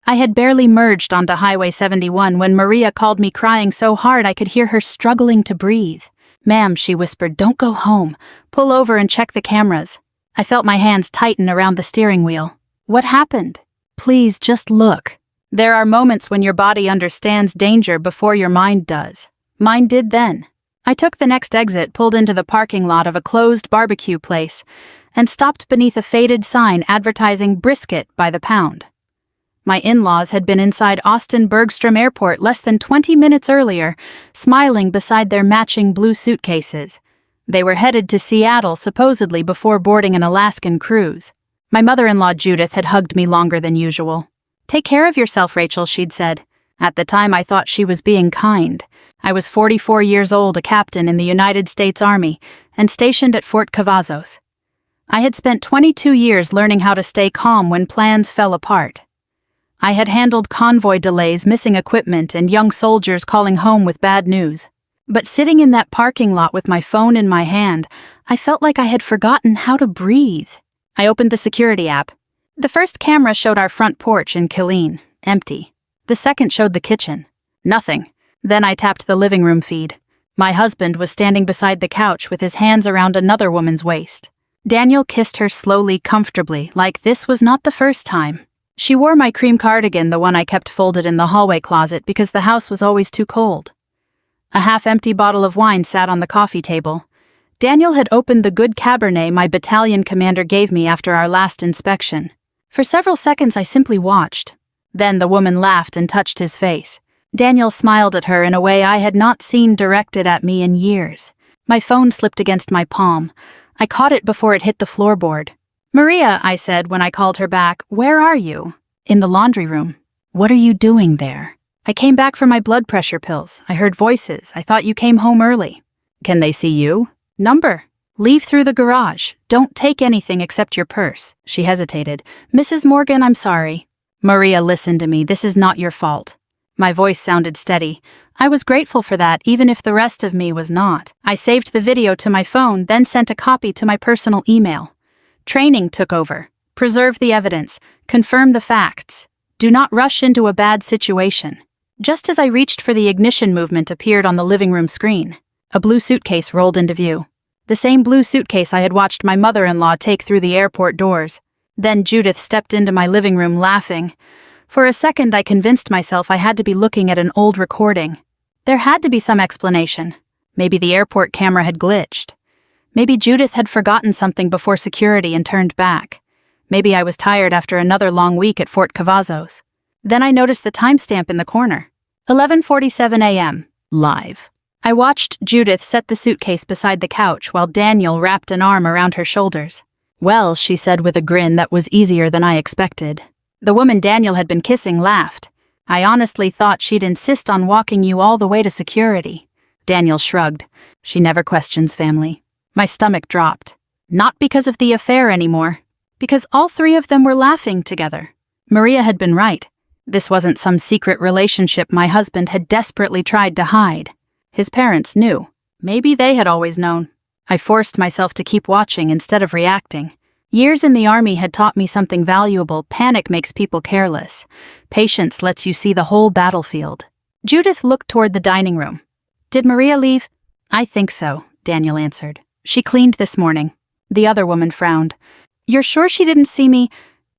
I had barely merged onto Highway 71 when Maria called me crying so hard I could hear her struggling to breathe. "Ma'am," she whispered, "don't go home. Pull over and check the cameras." I felt my hands tighten around the steering wheel. "What happened?" "Please, just look." There are moments when your body understands danger before your mind does. Mine did then. I took the next exit, pulled into the parking lot of a closed barbecue place, and stopped beneath a faded sign advertising brisket by the pound. My in-laws had been inside Austin Bergstrom Airport less than 20 minutes earlier, smiling beside their matching blue suitcases. They were headed to Seattle supposedly before boarding an Alaskan cruise. My mother-in-law Judith had hugged me longer than usual. "Take care of yourself, Rachel," she'd said. At the time I thought she was being kind. I was 44 years old, a captain in the United States Army, and stationed at Fort Cavazos. I had spent 22 years learning how to stay calm when plans fell apart. I had handled convoy delays, missing equipment, and young soldiers calling home with bad news. But sitting in that parking lot with my phone in my hand, I felt like I had forgotten how to breathe. I opened the security app. The first camera showed our front porch in Killeen, empty. The second showed the kitchen. Nothing. Then I tapped the living room feed. My husband was standing beside the couch with his hands around another woman's waist. Daniel kissed her slowly, comfortably, like this was not the first time. She wore my cream cardigan, the one I kept folded in the hallway closet because the house was always too cold. A half-empty bottle of wine sat on the coffee table. Daniel had opened the good Cabernet my battalion commander gave me after our last inspection. For several seconds I simply watched. Then the woman laughed and touched his face. Daniel smiled at her in a way I had not seen directed at me in years. My phone slipped against my palm. I caught it before it hit the floorboard. "Maria," I said when I called her back, "where are you?" "In the laundry room." "What are you doing there?" "I came back for my blood pressure pills. I heard voices. I thought you came home early." "Can they see you?" "Number. Leave through the garage. Don't take anything except your purse." She hesitated. "Mrs. Morgan, I'm sorry." "Maria, listen to me. This is not your fault." My voice sounded steady. I was grateful for that, even if the rest of me was not. I saved the video to my phone, then sent a copy to my personal email. Training took over. Preserve the evidence. Confirm the facts. Do not rush into a bad situation. Just as I reached for the ignition movement appeared on the living room screen. A blue suitcase rolled into view. The same blue suitcase I had watched my mother-in-law take through the airport doors. Then Judith stepped into my living room laughing. For a second I convinced myself I had to be looking at an old recording. There had to be some explanation. Maybe the airport camera had glitched. Maybe Judith had forgotten something before security and turned back. Maybe I was tired after another long week at Fort Cavazos. Then I noticed the timestamp in the corner. 11:47 a.m. Live. I watched Judith set the suitcase beside the couch while Daniel wrapped an arm around her shoulders. "Well," she said with a grin that was easier than I expected. The woman Daniel had been kissing laughed. "I honestly thought she'd insist on walking you all the way to security." Daniel shrugged. "She never questions family." My stomach dropped. Not because of the affair anymore. Because all three of them were laughing together. Maria had been right. This wasn't some secret relationship my husband had desperately tried to hide. His parents knew. Maybe they had always known. I forced myself to keep watching instead of reacting. Years in the Army had taught me something valuable. Panic makes people careless. Patience lets you see the whole battlefield. Judith looked toward the dining room. "Did Maria leave?" "I think so," Daniel answered. "She cleaned this morning." The other woman frowned. "You're sure she didn't see me?"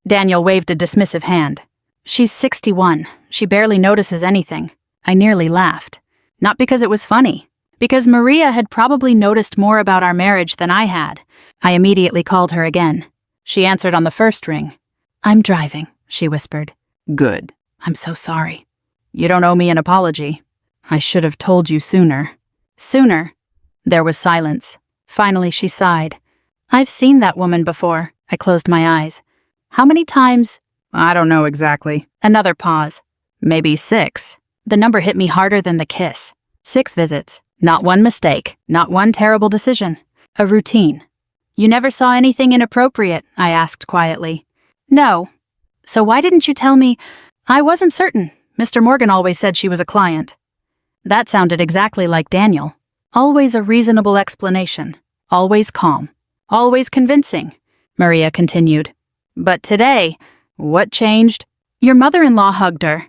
Daniel waved a dismissive hand. "She's 61. She barely notices anything." I nearly laughed. Not because it was funny. Because Maria had probably noticed more about our marriage than I had. I immediately called her again. She answered on the first ring. "I'm driving," she whispered. "Good. I'm so sorry." "You don't owe me an apology. I should have told you sooner." "Sooner?" There was silence. Finally she sighed. "I've seen that woman before." I closed my eyes. "How many times?" "I don't know exactly." Another pause. "Maybe 6. The number hit me harder than the kiss. 6 visits. Not one mistake. Not one terrible decision. A routine. "You never saw anything inappropriate?" I asked quietly. "No." "So why didn't you tell me?" "I wasn't certain. Mr. Morgan always said she was a client." That sounded exactly like Daniel. Always a reasonable explanation. Always calm. Always convincing. Maria continued. "But today, what changed?" Your mother-in-law hugged her.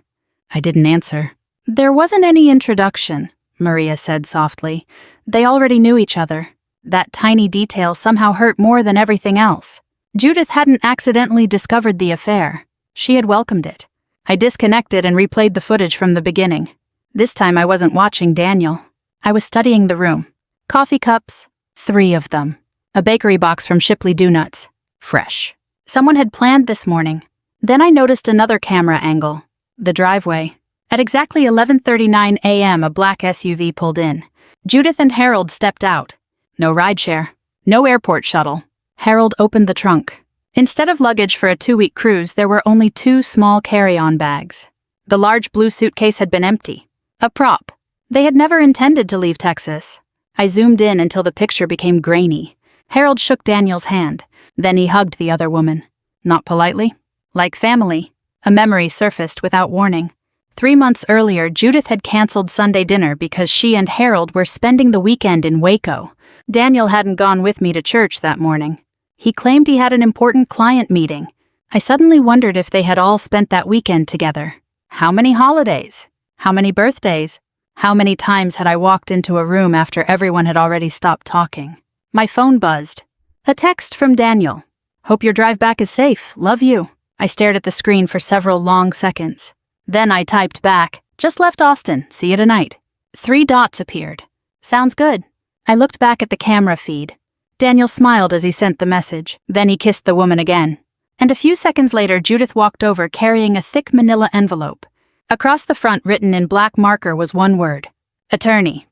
I didn't answer. There wasn't any introduction, Maria said softly. They already knew each other. That tiny detail somehow hurt more than everything else. Judith hadn't accidentally discovered the affair. She had welcomed it. I disconnected and replayed the footage from the beginning. This time I wasn't watching Daniel. I was studying the room. Coffee cups, 3 of them. A bakery box from Shipley Doughnuts. Fresh. Someone had planned this morning. Then I noticed another camera angle. The driveway. At exactly 11:39 a.m. a black SUV pulled in. Judith and Harold stepped out. No rideshare. No airport shuttle. Harold opened the trunk. Instead of luggage for a 2-week cruise, there were only 2 small carry-on bags. The large blue suitcase had been empty. A prop. They had never intended to leave Texas. I zoomed in until the picture became grainy. Harold shook Daniel's hand. Then he hugged the other woman. Not politely. Like family. A memory surfaced without warning. 3 months earlier, Judith had canceled Sunday dinner because she and Harold were spending the weekend in Waco. Daniel hadn't gone with me to church that morning. He claimed he had an important client meeting. I suddenly wondered if they had all spent that weekend together. How many holidays? How many birthdays? How many times had I walked into a room after everyone had already stopped talking? My phone buzzed. A text from Daniel. Hope your drive back is safe. Love you. I stared at the screen for several long seconds. Then I typed back, just left Austin, see you tonight. 3 dots appeared. Sounds good. I looked back at the camera feed. Daniel smiled as he sent the message. Then he kissed the woman again. And a few seconds later, Judith walked over carrying a thick manila envelope. Across the front, written in black marker, was one word. Attorney.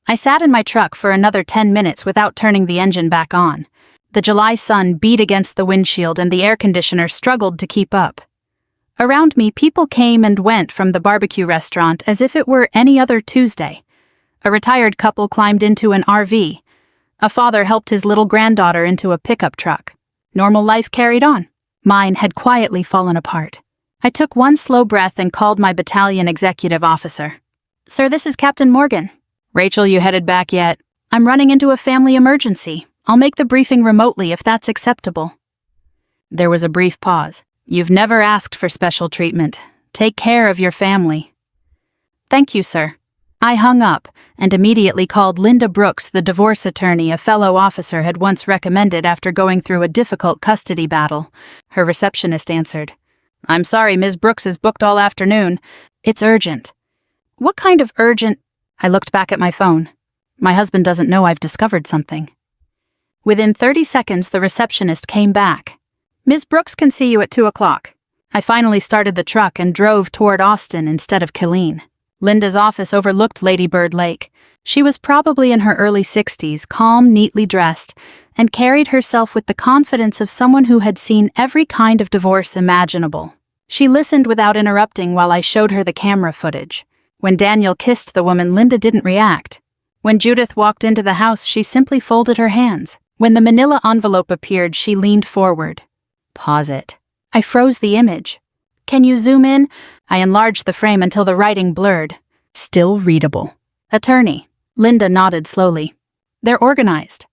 I sat in my truck for another 10 minutes without turning the engine back on. The July sun beat against the windshield and the air conditioner struggled to keep up. Around me, people came and went from the barbecue restaurant as if it were any other Tuesday. A retired couple climbed into an RV. A father helped his little granddaughter into a pickup truck. Normal life carried on. Mine had quietly fallen apart. I took one slow breath and called my battalion executive officer. Sir, this is Captain Morgan. Rachel, you headed back yet? I'm running into a family emergency. I'll make the briefing remotely if that's acceptable. There was a brief pause. You've never asked for special treatment. Take care of your family. Thank you, sir. I hung up and immediately called Linda Brooks, the divorce attorney a fellow officer had once recommended after going through a difficult custody battle. Her receptionist answered. I'm sorry, Ms. Brooks is booked all afternoon. It's urgent. What kind of urgent? I looked back at my phone. My husband doesn't know I've discovered something. Within 30 seconds, the receptionist came back. Ms. Brooks can see you at 2 o'clock. I finally started the truck and drove toward Austin instead of Killeen. Linda's office overlooked Lady Bird Lake. She was probably in her early 60s, calm, neatly dressed, and carried herself with the confidence of someone who had seen every kind of divorce imaginable. She listened without interrupting while I showed her the camera footage. When Daniel kissed the woman, Linda didn't react. When Judith walked into the house, she simply folded her hands. When the manila envelope appeared, she leaned forward. Pause it. I froze the image. Can you zoom in? I enlarged the frame until the writing blurred. Still readable. Attorney. Linda nodded slowly. They're organized.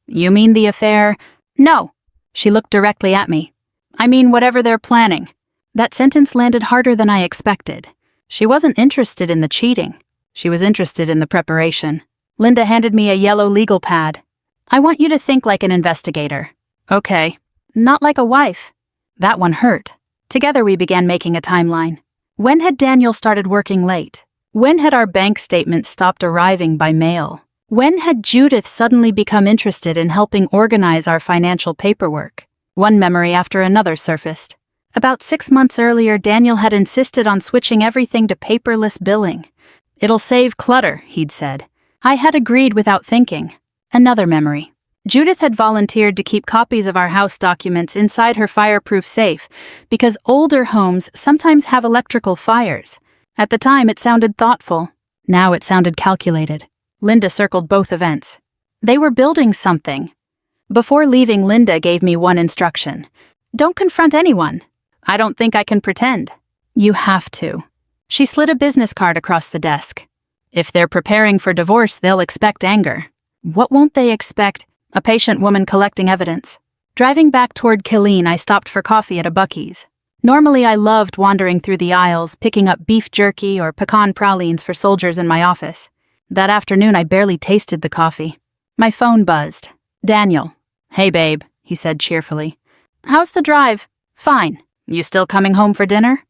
You mean the affair? No. She looked directly at me. I mean whatever they're planning. That sentence landed harder than I expected. She wasn't interested in the cheating. She was interested in the preparation. Linda handed me a yellow legal pad. I want you to think like an investigator. Okay. Not like a wife. That one hurt. Together we began making a timeline. When had Daniel started working late? When had our bank statements stopped arriving by mail? When had Judith suddenly become interested in helping organize our financial paperwork? One memory after another surfaced. About 6 months earlier, Daniel had insisted on switching everything to paperless billing. It'll save clutter, he'd said. I had agreed without thinking. Another memory. Judith had volunteered to keep copies of our house documents inside her fireproof safe because older homes sometimes have electrical fires. At the time, it sounded thoughtful. Now it sounded calculated. Linda circled both events. They were building something. Before leaving, Linda gave me one instruction. Don't confront anyone. I don't think I can pretend. You have to. She slid a business card across the desk. If they're preparing for divorce, they'll expect anger. What won't they expect? A patient woman collecting evidence. Driving back toward Killeen, I stopped for coffee at a Buc-ee's. Normally, I loved wandering through the aisles, picking up beef jerky or pecan pralines for soldiers in my office. That afternoon, I barely tasted the coffee. My phone buzzed. Daniel. "Hey, babe," he said cheerfully. "How's the drive?" "Fine. You still coming home for dinner?"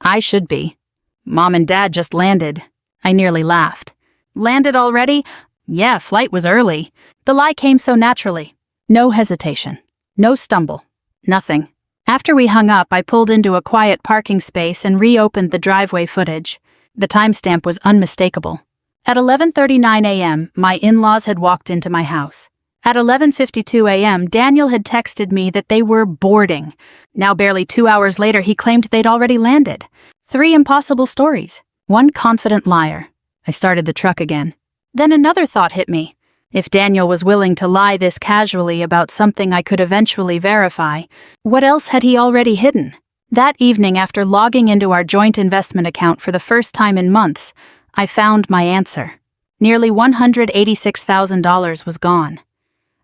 "I should be. Mom and Dad just landed." I nearly laughed. "Landed already?" "Yeah, flight was early." The lie came so naturally. No hesitation. No stumble. Nothing. After we hung up, I pulled into a quiet parking space and reopened the driveway footage. The timestamp was unmistakable. At 11:39 a.m., my in-laws had walked into my house. At 11:52 a.m., Daniel had texted me that they were boarding. Now barely 2 hours later, he claimed they'd already landed. 3 impossible stories. One confident liar. I started the truck again. Then another thought hit me. If Daniel was willing to lie this casually about something I could eventually verify, what else had he already hidden? That evening, after logging into our joint investment account for the first time in months, I found my answer. Nearly $186,000 was gone.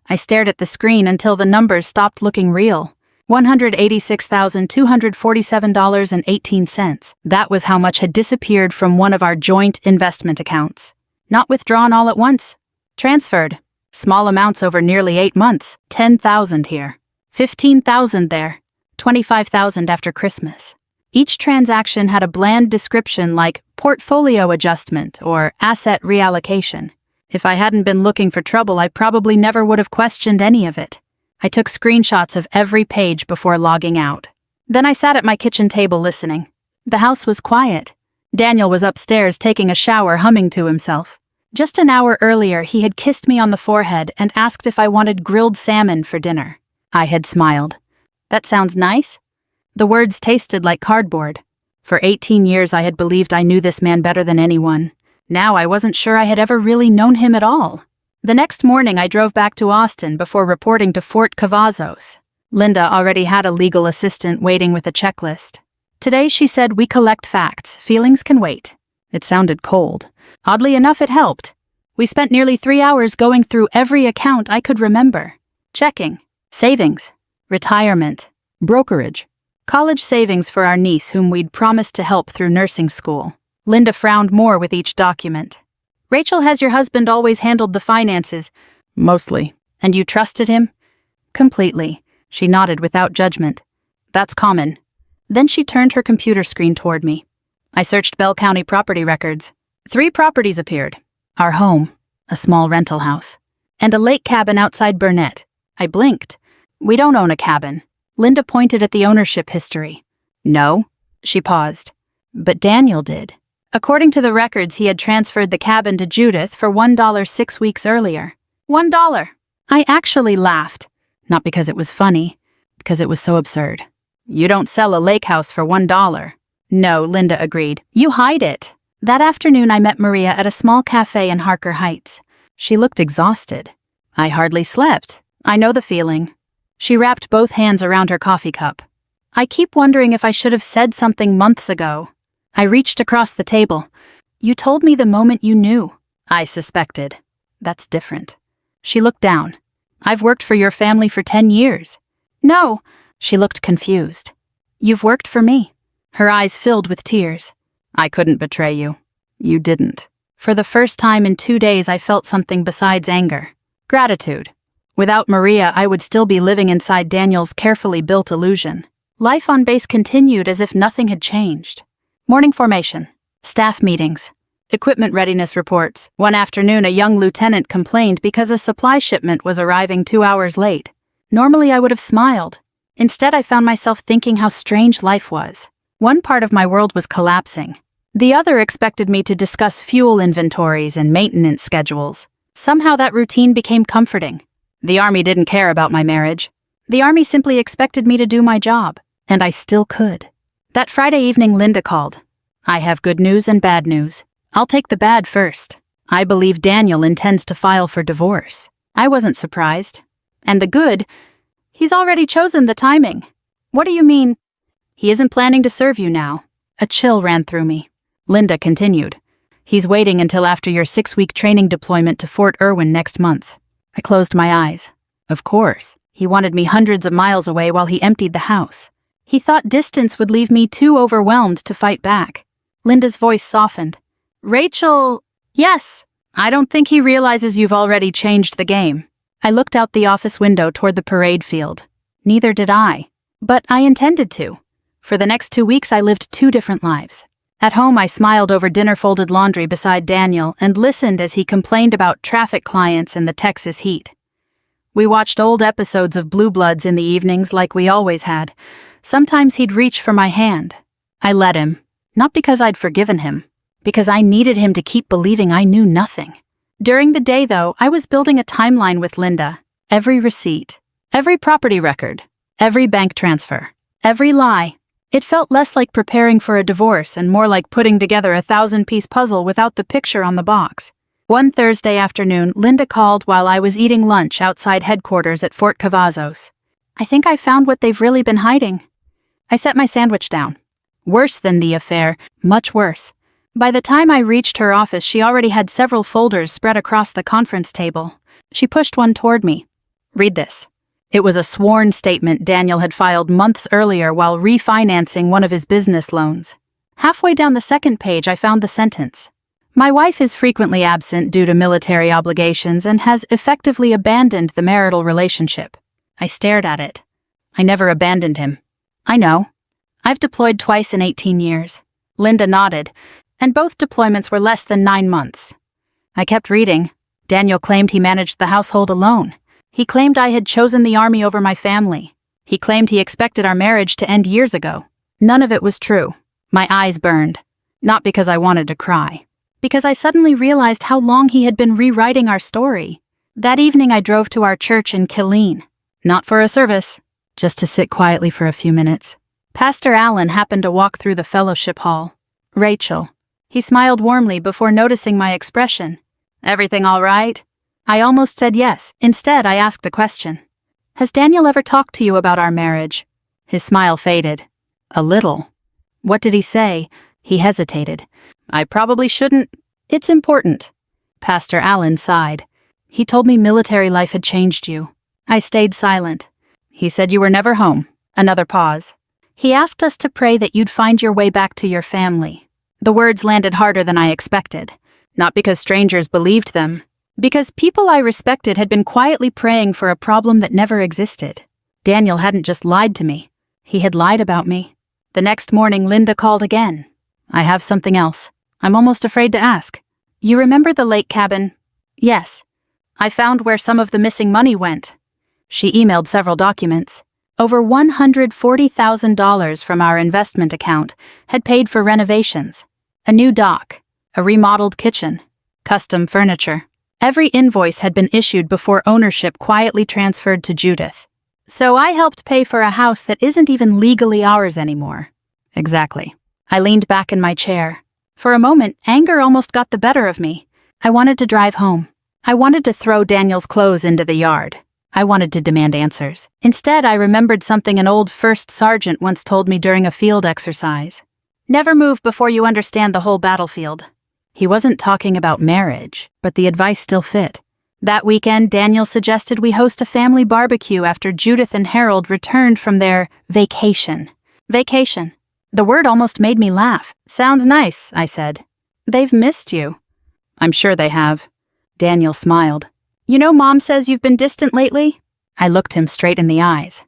I stared at the screen until the numbers stopped looking real. $186,247.18. That was how much had disappeared from one of our joint investment accounts. Not withdrawn all at once. Transferred. Small amounts over nearly 8 months. $10,000 here. $15,000 there. $25,000 after Christmas. Each transaction had a bland description like portfolio adjustment or asset reallocation. If I hadn't been looking for trouble, I probably never would have questioned any of it. I took screenshots of every page before logging out. Then I sat at my kitchen table listening. The house was quiet. Daniel was upstairs taking a shower, humming to himself. Just an hour earlier, he had kissed me on the forehead and asked if I wanted grilled salmon for dinner. I had smiled. "That sounds nice?" The words tasted like cardboard. For 18 years, I had believed I knew this man better than anyone. Now I wasn't sure I had ever really known him at all. The next morning, I drove back to Austin before reporting to Fort Cavazos. Linda already had a legal assistant waiting with a checklist. Today, she said, "We collect facts. Feelings can wait." It sounded cold. Oddly enough, it helped. We spent nearly 3 hours going through every account I could remember. Checking. Savings. Retirement. Brokerage. College savings for our niece whom we'd promised to help through nursing school. Linda frowned more with each document. "Rachel, has your husband always handled the finances?" "Mostly." "And you trusted him?" "Completely." She nodded without judgment. "That's common." Then she turned her computer screen toward me. I searched Bell County property records. 3 properties appeared. Our home, a small rental house, and a lake cabin outside Burnett. I blinked. "We don't own a cabin." Linda pointed at the ownership history. "No." She paused. "But Daniel did. According to the records, he had transferred the cabin to Judith for $1 6 weeks earlier. $1. I actually laughed. Not because it was funny, because it was so absurd. "You don't sell a lake house for $1. "No," Linda agreed. "You hide it." That afternoon, I met Maria at a small cafe in Harker Heights. She looked exhausted. "I hardly slept. I know the feeling." She wrapped both hands around her coffee cup. "I keep wondering if I should have said something months ago." I reached across the table. "You told me the moment you knew." "I suspected." "That's different." She looked down. "I've worked for your family for 10 years." "No." She looked confused. "You've worked for me." Her eyes filled with tears. "I couldn't betray you." "You didn't." For the first time in 2 days, I felt something besides anger. Gratitude. Without Maria, I would still be living inside Daniel's carefully built illusion. Life on base continued as if nothing had changed. Morning formation. Staff meetings. Equipment readiness reports. One afternoon, a young lieutenant complained because a supply shipment was arriving 2 hours late. Normally, I would have smiled. Instead, I found myself thinking how strange life was. One part of my world was collapsing. The other expected me to discuss fuel inventories and maintenance schedules. Somehow that routine became comforting. The Army didn't care about my marriage. The Army simply expected me to do my job, and I still could. That Friday evening, Linda called. "I have good news and bad news. I'll take the bad first. I believe Daniel intends to file for divorce." I wasn't surprised. "And the good? He's already chosen the timing." "What do you mean?" "He isn't planning to serve you now." A chill ran through me. Linda continued. "He's waiting until after your 6-week training deployment to Fort Irwin next month." I closed my eyes. Of course. He wanted me hundreds of miles away while he emptied the house. He thought distance would leave me too overwhelmed to fight back. Linda's voice softened. Rachel, yes. I don't think he realizes you've already changed the game. I looked out the office window toward the parade field. Neither did I. But I intended to. For the next 2 weeks, I lived 2 different lives. At home, I smiled over dinner-folded laundry beside Daniel and listened as he complained about traffic clients and the Texas heat. We watched old episodes of Blue Bloods in the evenings like we always had. Sometimes he'd reach for my hand. I let him, not because I'd forgiven him, because I needed him to keep believing I knew nothing. During the day, though, I was building a timeline with Linda. Every receipt, every property record, every bank transfer, every lie. It felt less like preparing for a divorce and more like putting together a 1,000-piece puzzle without the picture on the box. One Thursday afternoon, Linda called while I was eating lunch outside headquarters at Fort Cavazos. I think I found what they've really been hiding. I set my sandwich down. Worse than the affair, much worse. By the time I reached her office, she already had several folders spread across the conference table. She pushed one toward me. Read this. It was a sworn statement Daniel had filed months earlier while refinancing one of his business loans. Halfway down the second page, I found the sentence. My wife is frequently absent due to military obligations and has effectively abandoned the marital relationship. I stared at it. I never abandoned him. I know. I've deployed twice in 18 years. Linda nodded, and both deployments were less than 9 months. I kept reading. Daniel claimed he managed the household alone. He claimed I had chosen the army over my family. He claimed he expected our marriage to end years ago. None of it was true. My eyes burned. Not because I wanted to cry. Because I suddenly realized how long he had been rewriting our story. That evening I drove to our church in Killeen. Not for a service, just to sit quietly for a few minutes. Pastor Allen happened to walk through the fellowship hall. Rachel. He smiled warmly before noticing my expression. Everything all right? I almost said yes. Instead, I asked a question. Has Daniel ever talked to you about our marriage? His smile faded. A little. What did he say? He hesitated. I probably shouldn't. It's important. Pastor Allen sighed. He told me military life had changed you. I stayed silent. He said you were never home. Another pause. He asked us to pray that you'd find your way back to your family. The words landed harder than I expected. Not because strangers believed them. Because people I respected had been quietly praying for a problem that never existed. Daniel hadn't just lied to me. He had lied about me. The next morning, Linda called again. I have something else. I'm almost afraid to ask. You remember the lake cabin? Yes. I found where some of the missing money went. She emailed several documents. Over $140,000 from our investment account had paid for renovations. A new dock, a remodeled kitchen, custom furniture. Every invoice had been issued before ownership quietly transferred to Judith. So I helped pay for a house that isn't even legally ours anymore. Exactly. I leaned back in my chair. For a moment, anger almost got the better of me. I wanted to drive home. I wanted to throw Daniel's clothes into the yard. I wanted to demand answers. Instead, I remembered something an old first sergeant once told me during a field exercise. Never move before you understand the whole battlefield. He wasn't talking about marriage, but the advice still fit. That weekend, Daniel suggested we host a family barbecue after Judith and Harold returned from their vacation. Vacation. The word almost made me laugh. Sounds nice, I said. They've missed you. I'm sure they have. Daniel smiled. You know, Mom says you've been distant lately? I looked him straight in the eyes.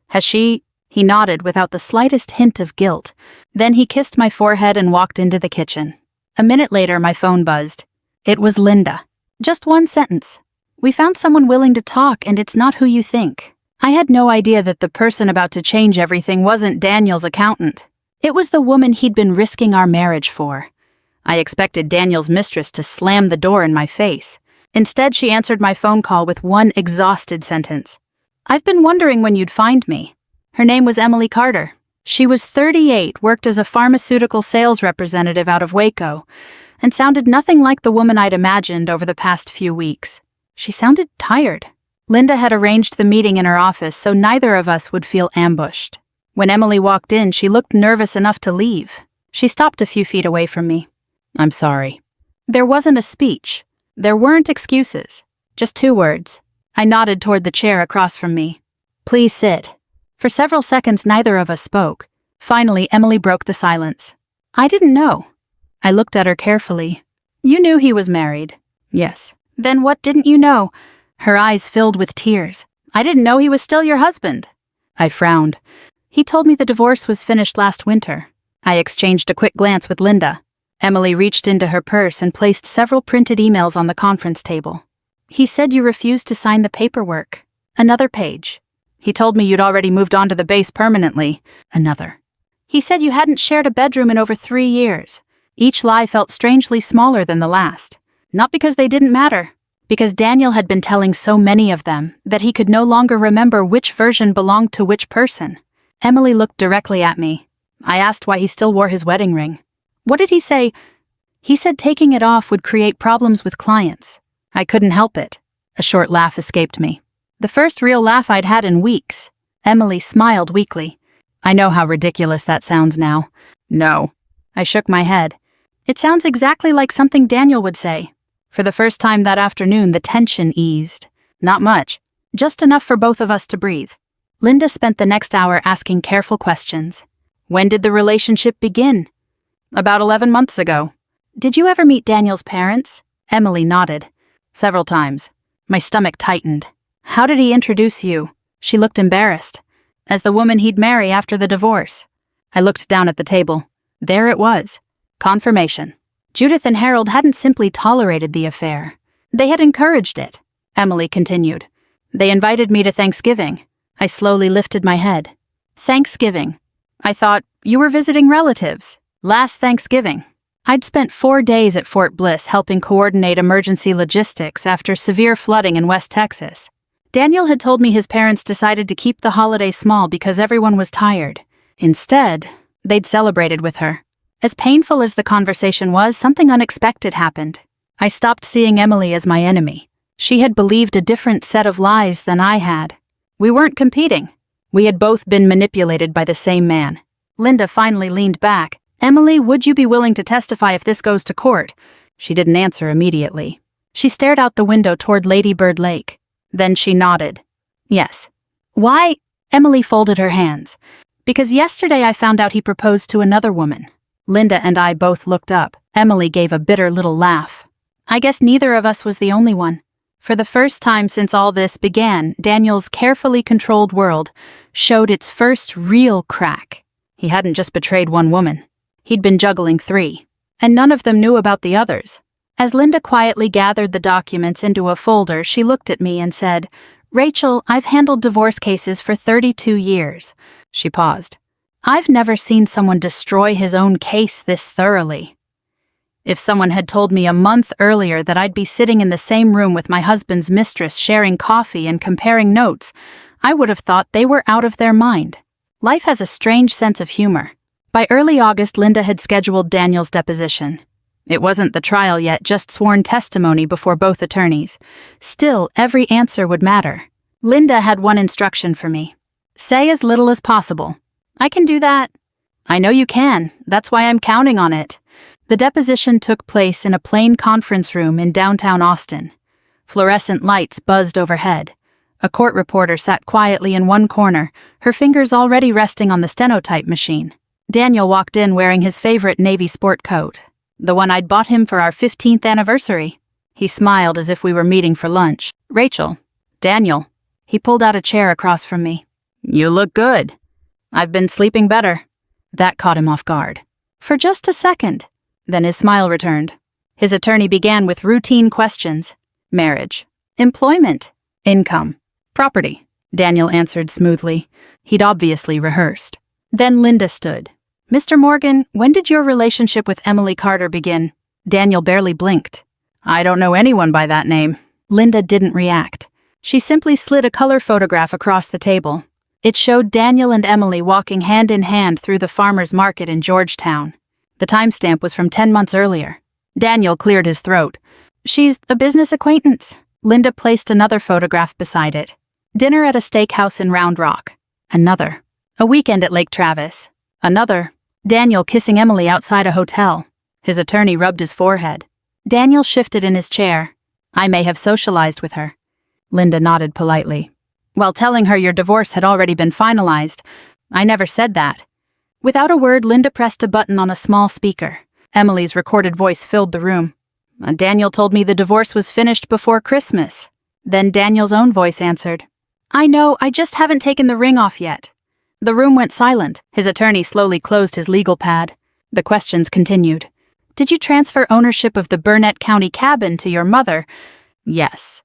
Has she? He nodded without the slightest hint of guilt. Then he kissed my forehead and walked into the kitchen. A minute later, my phone buzzed. It was Linda. Just one sentence. We found someone willing to talk, and it's not who you think. I had no idea that the person about to change everything wasn't Daniel's accountant. It was the woman he'd been risking our marriage for. I expected Daniel's mistress to slam the door in my face. Instead, she answered my phone call with one exhausted sentence. I've been wondering when you'd find me. Her name was Emily Carter. She was 38, worked as a pharmaceutical sales representative out of Waco, and sounded nothing like the woman I'd imagined over the past few weeks. She sounded tired. Linda had arranged the meeting in her office so neither of us would feel ambushed. When Emily walked in, she looked nervous enough to leave. She stopped a few feet away from me. I'm sorry. There wasn't a speech. There weren't excuses. Just 2 words. I nodded toward the chair across from me. Please sit. For several seconds, neither of us spoke. Finally, Emily broke the silence. I didn't know. I looked at her carefully. You knew he was married. Yes. Then what didn't you know? Her eyes filled with tears. I didn't know he was still your husband. I frowned. He told me the divorce was finished last winter. I exchanged a quick glance with Linda. Emily reached into her purse and placed several printed emails on the conference table. He said you refused to sign the paperwork. Another page. He told me you'd already moved on to the base permanently. Another. He said you hadn't shared a bedroom in over 3 years. Each lie felt strangely smaller than the last. Not because they didn't matter, because Daniel had been telling so many of them that he could no longer remember which version belonged to which person. Emily looked directly at me. I asked why he still wore his wedding ring. What did he say? He said taking it off would create problems with clients. I couldn't help it. A short laugh escaped me. The first real laugh I'd had in weeks. Emily smiled weakly. I know how ridiculous that sounds now. No. I shook my head. It sounds exactly like something Daniel would say. For the first time that afternoon, the tension eased. Not much. Just enough for both of us to breathe. Linda spent the next hour asking careful questions. When did the relationship begin? About 11 months ago. Did you ever meet Daniel's parents? Emily nodded. Several times. My stomach tightened. How did he introduce you? She looked embarrassed. As the woman he'd marry after the divorce. I looked down at the table. There it was. Confirmation. Judith and Harold hadn't simply tolerated the affair. They had encouraged it. Emily continued. They invited me to Thanksgiving. I slowly lifted my head. Thanksgiving. I thought, you were visiting relatives. Last Thanksgiving. I'd spent 4 days at Fort Bliss helping coordinate emergency logistics after severe flooding in West Texas. Daniel had told me his parents decided to keep the holiday small because everyone was tired. Instead, they'd celebrated with her. As painful as the conversation was, something unexpected happened. I stopped seeing Emily as my enemy. She had believed a different set of lies than I had. We weren't competing. We had both been manipulated by the same man. Linda finally leaned back. Emily, would you be willing to testify if this goes to court? She didn't answer immediately. She stared out the window toward Lady Bird Lake. Then she nodded. Yes. Why? Emily folded her hands. Because yesterday I found out he proposed to another woman. Linda and I both looked up. Emily gave a bitter little laugh. I guess neither of us was the only one. For the first time since all this began, Daniel's carefully controlled world showed its first real crack. He hadn't just betrayed one woman. He'd been juggling 3, and none of them knew about the others. As Linda quietly gathered the documents into a folder, she looked at me and said, Rachel, I've handled divorce cases for 32 years. She paused. I've never seen someone destroy his own case this thoroughly. If someone had told me a month earlier that I'd be sitting in the same room with my husband's mistress sharing coffee and comparing notes, I would have thought they were out of their mind. Life has a strange sense of humor. By early August, Linda had scheduled Daniel's deposition. It wasn't the trial yet, just sworn testimony before both attorneys. Still, every answer would matter. Linda had one instruction for me. Say as little as possible. I can do that. I know you can. That's why I'm counting on it. The deposition took place in a plain conference room in downtown Austin. Fluorescent lights buzzed overhead. A court reporter sat quietly in one corner, her fingers already resting on the stenotype machine. Daniel walked in wearing his favorite navy sport coat, the one I'd bought him for our 15th anniversary. He smiled as if we were meeting for lunch. Rachel. Daniel. He pulled out a chair across from me. You look good. I've been sleeping better. That caught him off guard. For just a second. Then his smile returned. His attorney began with routine questions. Marriage. Employment. Income. Property. Daniel answered smoothly. He'd obviously rehearsed. Then Linda stood. Mr. Morgan, when did your relationship with Emily Carter begin? Daniel barely blinked. I don't know anyone by that name. Linda didn't react. She simply slid a color photograph across the table. It showed Daniel and Emily walking hand in hand through the farmer's market in Georgetown. The timestamp was from 10 months earlier. Daniel cleared his throat. She's a business acquaintance. Linda placed another photograph beside it. Dinner at a steakhouse in Round Rock. Another. A weekend at Lake Travis. Another. Daniel kissing Emily outside a hotel. His attorney rubbed his forehead. Daniel shifted in his chair. I may have socialized with her. Linda nodded politely. while telling her your divorce had already been finalized. I never said that. Without a word, Linda pressed a button on a small speaker. Emily's recorded voice filled the room. Daniel told me the divorce was finished before Christmas. Then Daniel's own voice answered. I know, I just haven't taken the ring off yet. The room went silent. His attorney slowly closed his legal pad. The questions continued. Did you transfer ownership of the Burnett County cabin to your mother? Yes.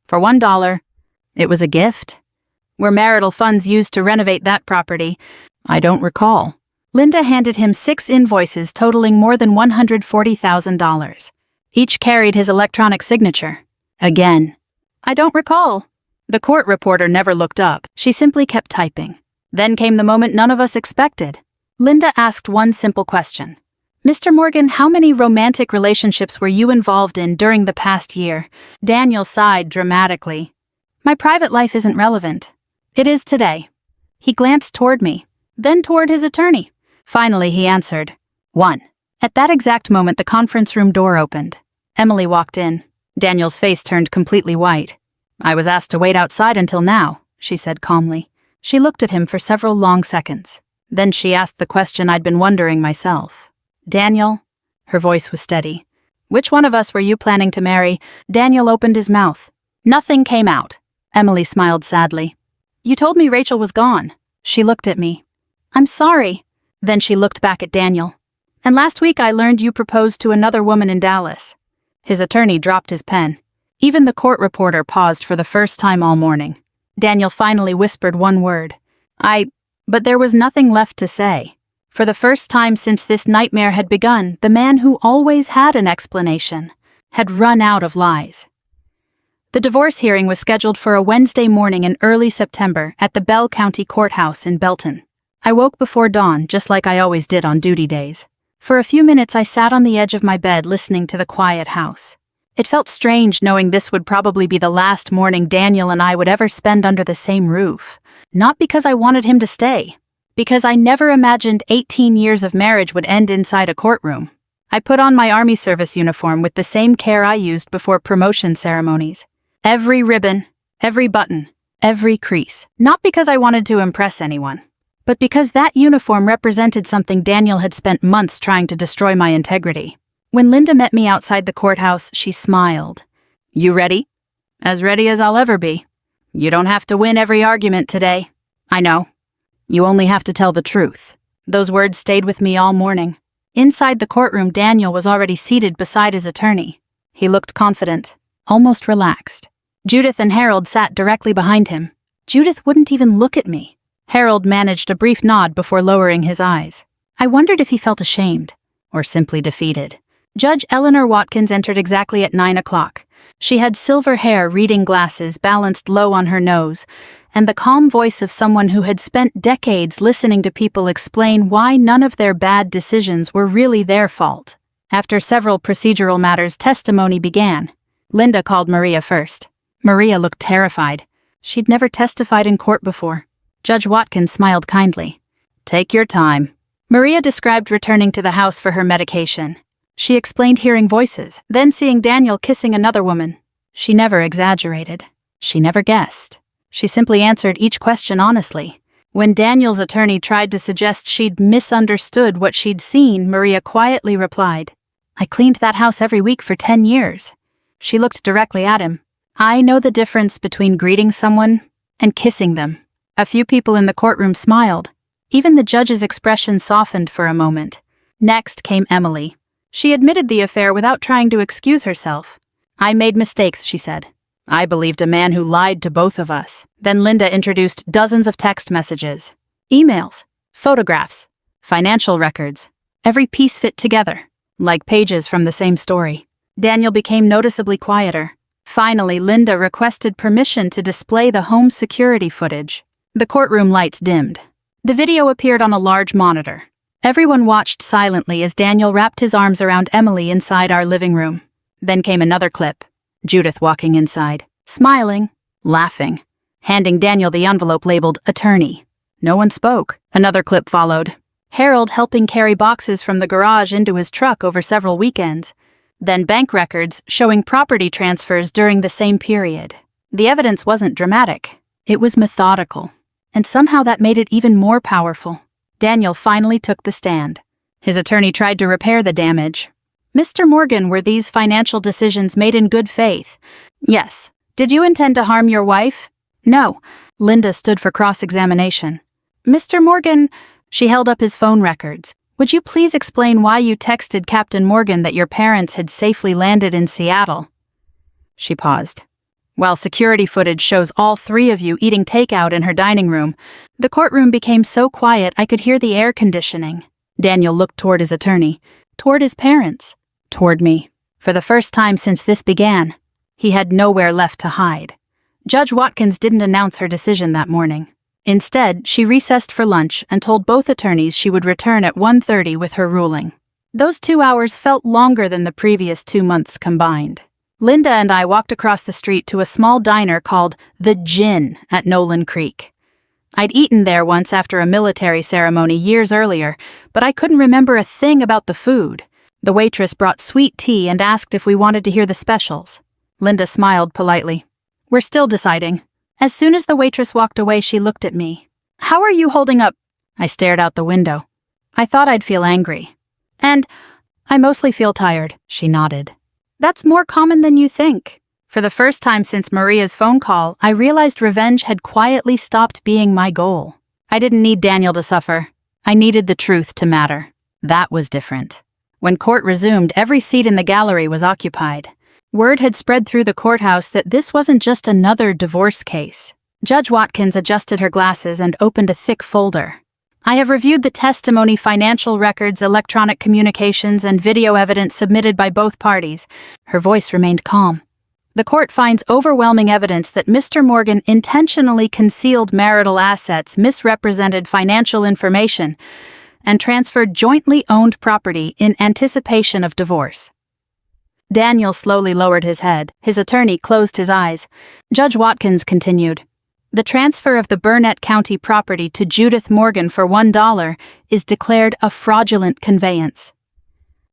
For $1. It was a gift. Were marital funds used to renovate that property? I don't recall. Linda handed him 6 invoices totaling more than $140,000. Each carried his electronic signature. Again. I don't recall. The court reporter never looked up. She simply kept typing. Then came the moment none of us expected. Linda asked one simple question. Mr. Morgan, how many romantic relationships were you involved in during the past year? Daniel sighed dramatically. My private life isn't relevant. It is today. He glanced toward me, then toward his attorney. Finally, he answered, 1. At that exact moment, the conference room door opened. Emily walked in. Daniel's face turned completely white. I was asked to wait outside until now, she said calmly. She looked at him for several long seconds. Then she asked the question I'd been wondering myself. Daniel? Her voice was steady. Which one of us were you planning to marry? Daniel opened his mouth. Nothing came out. Emily smiled sadly. You told me Rachel was gone. She looked at me. I'm sorry. Then she looked back at Daniel. And last week I learned you proposed to another woman in Dallas. His attorney dropped his pen. Even the court reporter paused for the first time all morning. Daniel finally whispered one word. But there was nothing left to say. For the first time since this nightmare had begun, the man who always had an explanation had run out of lies. The divorce hearing was scheduled for a Wednesday morning in early September at the Bell County Courthouse in Belton. I woke before dawn, just like I always did on duty days. For a few minutes I sat on the edge of my bed listening to the quiet house. It felt strange knowing this would probably be the last morning Daniel and I would ever spend under the same roof. Not because I wanted him to stay, because I never imagined 18 years of marriage would end inside a courtroom. I put on my Army service uniform with the same care I used before promotion ceremonies. Every ribbon, every button, every crease. Not because I wanted to impress anyone, but because that uniform represented something Daniel had spent months trying to destroy my integrity. When Linda met me outside the courthouse, she smiled. You ready? As ready as I'll ever be. You don't have to win every argument today. I know. You only have to tell the truth. Those words stayed with me all morning. Inside the courtroom, Daniel was already seated beside his attorney. He looked confident, almost relaxed. Judith and Harold sat directly behind him. Judith wouldn't even look at me. Harold managed a brief nod before lowering his eyes. I wondered if he felt ashamed, or simply defeated. Judge Eleanor Watkins entered exactly at 9 o'clock. She had silver hair, reading glasses balanced low on her nose, and the calm voice of someone who had spent decades listening to people explain why none of their bad decisions were really their fault. After several procedural matters, testimony began. Linda called Maria first. Maria looked terrified. She'd never testified in court before. Judge Watkins smiled kindly. Take your time. Maria described returning to the house for her medication. She explained hearing voices, then seeing Daniel kissing another woman. She never exaggerated. She never guessed. She simply answered each question honestly. When Daniel's attorney tried to suggest she'd misunderstood what she'd seen, Maria quietly replied, I cleaned that house every week for 10 years. She looked directly at him. I know the difference between greeting someone and kissing them. A few people in the courtroom smiled. Even the judge's expression softened for a moment. Next came Emily. She admitted the affair without trying to excuse herself. I made mistakes, she said. I believed a man who lied to both of us. Then Linda introduced dozens of text messages, emails, photographs, financial records. Every piece fit together, like pages from the same story. Daniel became noticeably quieter. Finally, Linda requested permission to display the home security footage. The courtroom lights dimmed. The video appeared on a large monitor. Everyone watched silently as Daniel wrapped his arms around Emily inside our living room. Then came another clip. Judith walking inside, smiling, laughing, handing Daniel the envelope labeled attorney. No one spoke. Another clip followed. Harold helping carry boxes from the garage into his truck over several weekends. Then bank records showing property transfers during the same period. The evidence wasn't dramatic. It was methodical, and somehow that made it even more powerful. Daniel finally took the stand. His attorney tried to repair the damage. Mr. Morgan, were these financial decisions made in good faith? Yes. Did you intend to harm your wife? No. Linda stood for cross-examination. Mr. Morgan, she held up his phone records. Would you please explain why you texted Captain Morgan that your parents had safely landed in Seattle? She paused. While security footage shows all three of you eating takeout in her dining room, the courtroom became so quiet I could hear the air conditioning. Daniel looked toward his attorney, toward his parents, toward me. For the first time since this began, he had nowhere left to hide. Judge Watkins didn't announce her decision that morning. Instead, she recessed for lunch and told both attorneys she would return at 1:30 with her ruling. Those 2 hours felt longer than the previous 2 months combined. Linda and I walked across the street to a small diner called The Gin at Nolan Creek. I'd eaten there once after a military ceremony years earlier, but I couldn't remember a thing about the food. The waitress brought sweet tea and asked if we wanted to hear the specials. Linda smiled politely. We're still deciding. As soon as the waitress walked away, she looked at me. How are you holding up? I stared out the window. I thought I'd feel angry. And I mostly feel tired, she nodded. That's more common than you think. For the first time since Maria's phone call, I realized revenge had quietly stopped being my goal. I didn't need Daniel to suffer. I needed the truth to matter. That was different. When court resumed, every seat in the gallery was occupied. Word had spread through the courthouse that this wasn't just another divorce case. Judge Watkins adjusted her glasses and opened a thick folder. I have reviewed the testimony, financial records, electronic communications, and video evidence submitted by both parties. Her voice remained calm. The court finds overwhelming evidence that Mr. Morgan intentionally concealed marital assets, misrepresented financial information, and transferred jointly owned property in anticipation of divorce. Daniel slowly lowered his head. His attorney closed his eyes. Judge Watkins continued. The transfer of the Burnett County property to Judith Morgan for $1 is declared a fraudulent conveyance.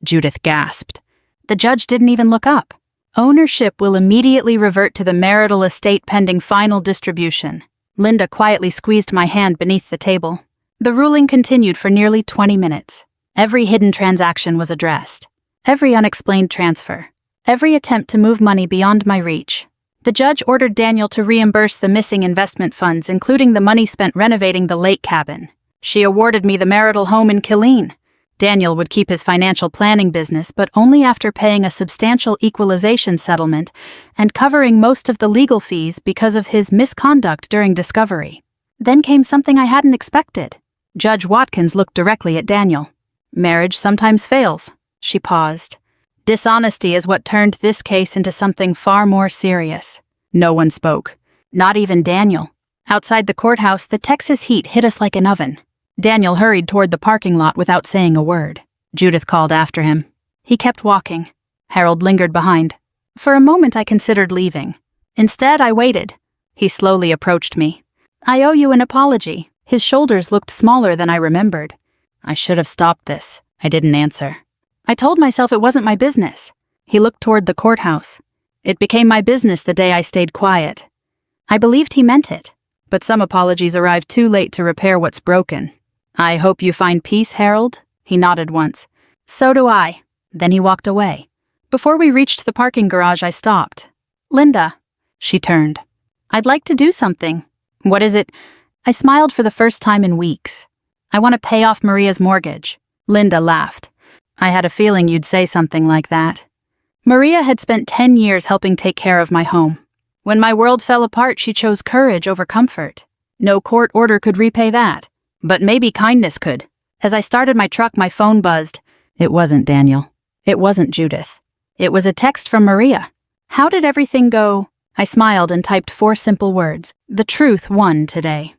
Judith gasped. The judge didn't even look up. Ownership will immediately revert to the marital estate pending final distribution. Linda quietly squeezed my hand beneath the table. The ruling continued for nearly 20 minutes. Every hidden transaction was addressed. Every unexplained transfer. Every attempt to move money beyond my reach. The judge ordered Daniel to reimburse the missing investment funds, including the money spent renovating the lake cabin. She awarded me the marital home in Killeen. Daniel would keep his financial planning business, but only after paying a substantial equalization settlement and covering most of the legal fees because of his misconduct during discovery. Then came something I hadn't expected. Judge Watkins looked directly at Daniel. Marriage sometimes fails. She paused. Dishonesty is what turned this case into something far more serious. No one spoke. Not even Daniel. Outside the courthouse, the Texas heat hit us like an oven. Daniel hurried toward the parking lot without saying a word. Judith called after him. He kept walking. Harold lingered behind. For a moment I considered leaving. Instead, I waited. He slowly approached me. I owe you an apology. His shoulders looked smaller than I remembered. I should have stopped this. I didn't answer. I told myself it wasn't my business. He looked toward the courthouse. It became my business the day I stayed quiet. I believed he meant it, but some apologies arrive too late to repair what's broken. I hope you find peace, Harold. He nodded once. So do I. Then he walked away. Before we reached the parking garage, I stopped. Linda. She turned. I'd like to do something. What is it? I smiled for the first time in weeks. I want to pay off Maria's mortgage. Linda laughed. I had a feeling you'd say something like that. Maria had spent 10 years helping take care of my home. When my world fell apart, she chose courage over comfort. No court order could repay that, but maybe kindness could. As I started my truck, my phone buzzed. It wasn't Daniel. It wasn't Judith. It was a text from Maria. How did everything go? I smiled and typed 4 simple words. The truth won today.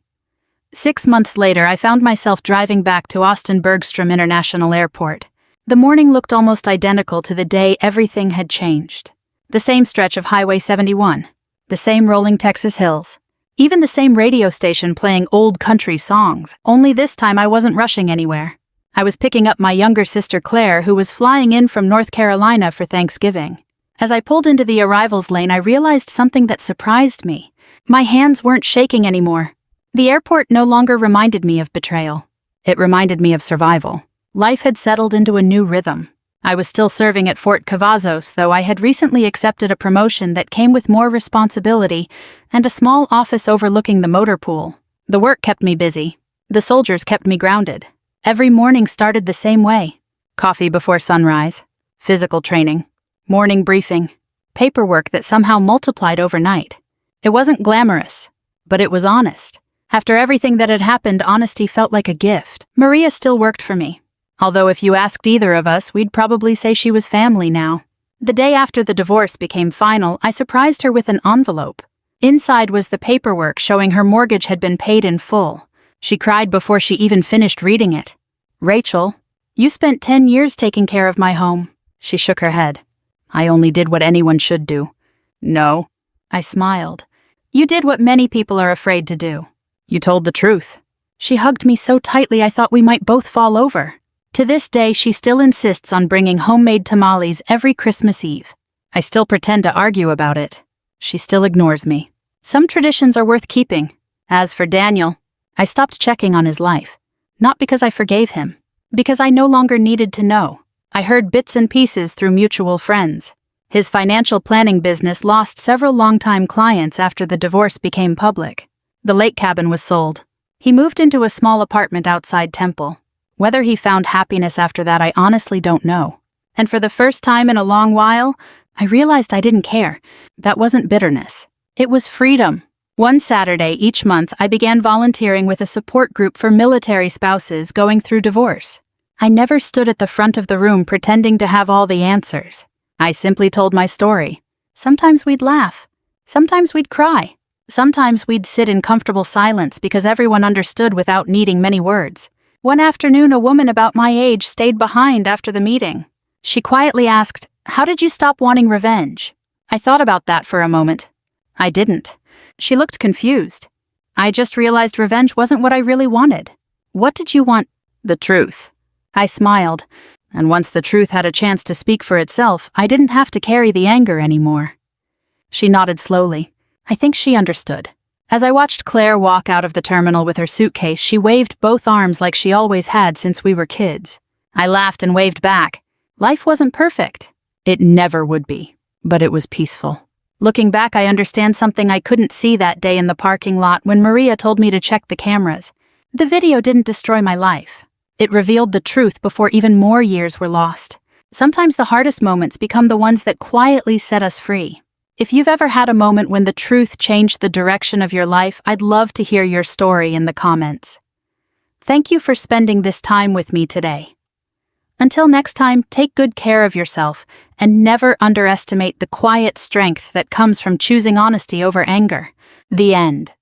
6 months later, I found myself driving back to Austin Bergstrom International Airport. The morning looked almost identical to the day everything had changed. The same stretch of Highway 71, the same rolling Texas hills, even the same radio station playing old country songs, only this time I wasn't rushing anywhere. I was picking up my younger sister Claire, who was flying in from North Carolina for Thanksgiving. As I pulled into the arrivals lane, I realized something that surprised me. My hands weren't shaking anymore. The airport no longer reminded me of betrayal. It reminded me of survival. Life had settled into a new rhythm. I was still serving at Fort Cavazos, though I had recently accepted a promotion that came with more responsibility and a small office overlooking the motor pool. The work kept me busy. The soldiers kept me grounded. Every morning started the same way. Coffee before sunrise, physical training, morning briefing, paperwork that somehow multiplied overnight. It wasn't glamorous, but it was honest. After everything that had happened, honesty felt like a gift. Maria still worked for me. Although if you asked either of us, we'd probably say she was family now. The day after the divorce became final, I surprised her with an envelope. Inside was the paperwork showing her mortgage had been paid in full. She cried before she even finished reading it. "Rachel, you spent 10 years taking care of my home." She shook her head. "I only did what anyone should do." "No." I smiled. "You did what many people are afraid to do. You told the truth." She hugged me so tightly I thought we might both fall over. To this day, she still insists on bringing homemade tamales every Christmas Eve. I still pretend to argue about it. She still ignores me. Some traditions are worth keeping. As for Daniel, I stopped checking on his life. Not because I forgave him, because I no longer needed to know. I heard bits and pieces through mutual friends. His financial planning business lost several longtime clients after the divorce became public. The lake cabin was sold. He moved into a small apartment outside Temple. Whether he found happiness after that, I honestly don't know. And for the first time in a long while, I realized I didn't care. That wasn't bitterness. It was freedom. One Saturday each month, I began volunteering with a support group for military spouses going through divorce. I never stood at the front of the room pretending to have all the answers. I simply told my story. Sometimes we'd laugh. Sometimes we'd cry. Sometimes we'd sit in comfortable silence because everyone understood without needing many words. One afternoon, a woman about my age stayed behind after the meeting. She quietly asked, "How did you stop wanting revenge?" I thought about that for a moment. I didn't. She looked confused. "I just realized revenge wasn't what I really wanted." "What did you want?" "The truth." I smiled, and once the truth had a chance to speak for itself, I didn't have to carry the anger anymore. She nodded slowly. I think she understood. As I watched Claire walk out of the terminal with her suitcase, she waved both arms like she always had since we were kids. I laughed and waved back. Life wasn't perfect. It never would be, but it was peaceful. Looking back, I understand something I couldn't see that day in the parking lot when Maria told me to check the cameras. The video didn't destroy my life. It revealed the truth before even more years were lost. Sometimes the hardest moments become the ones that quietly set us free. If you've ever had a moment when the truth changed the direction of your life, I'd love to hear your story in the comments. Thank you for spending this time with me today. Until next time, take good care of yourself and never underestimate the quiet strength that comes from choosing honesty over anger. The end.